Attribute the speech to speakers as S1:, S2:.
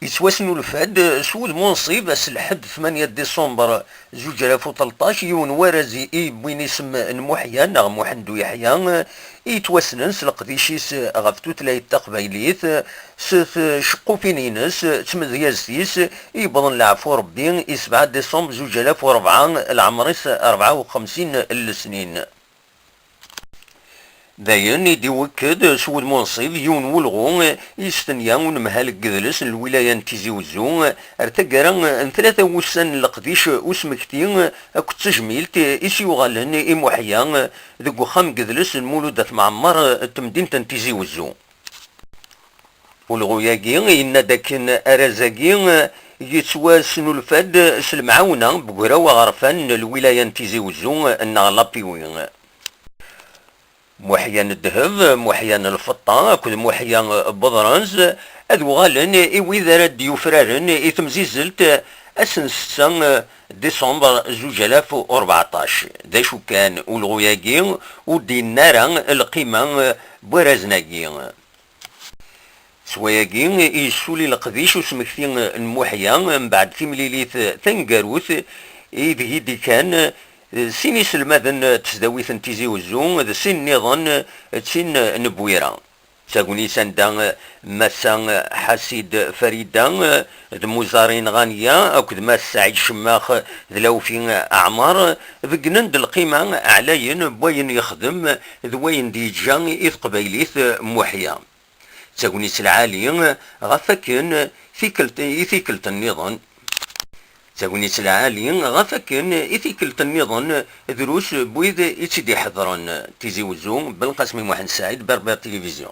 S1: يتواسنوا الفهد سود منصب اس الحد 8 ديسمبر 2013 يون ورزي بوين اسم نموحيا نغ محمد يحيى يتواسنن سلقديشيس غف توتلايت تقبايليت ست شقوفينينس تمذيازتيس يبضن العفو ربي 7 ديسمبر 2004 العمريس 54 السنين. داين يديوكد سود منصب يون ولغو يستنيا ونمهال قدلس الولاية تيزي وزو ارتقرا 3 وسن لقديش وسمكتين اكو تجميلت اسيو غالن اموحيا ذكو خام قدلس المولودة معمر تمدين تنتيزي وزو ولغوياكي إن داكن أرازاكي يتواسنو الفاد سلمعاونة بقرا وغرفان الولاية تيزي وزو النغلابيوين محيان الذهب محيان الفضة كل محيان بضرانز أذو غالن إوي ديوفرارن إثمزيزلت أسن 6 ديسمبر 2014 دا شو كان ولغوياكي ودين نارا القيمة بورازناكي سواياكي يسولي القديش وسمكتين المحيا من بعد تيمليليث تنقاروث إذ هيدي كان سيني سلماذن تزداويث تيزي وزو ذا سين نظن تسين نبويرا ساقوني ساندا مسا حسيد فريدا ذ موزارين غانيا أكد ماس سعيد شماخ ذلاو في أعمار ذقنن القيمة علين بوين يخدم ذوين ديجا إذ قبيليث محيا ساقوني العالي غفاكن ثيكلت النظام تاونيت العالي غفاكن إثيكلت النظام دروس بويد يتدي حضرن تيزي وزو بالقاسم محمد سعيد بربر تلفزيون.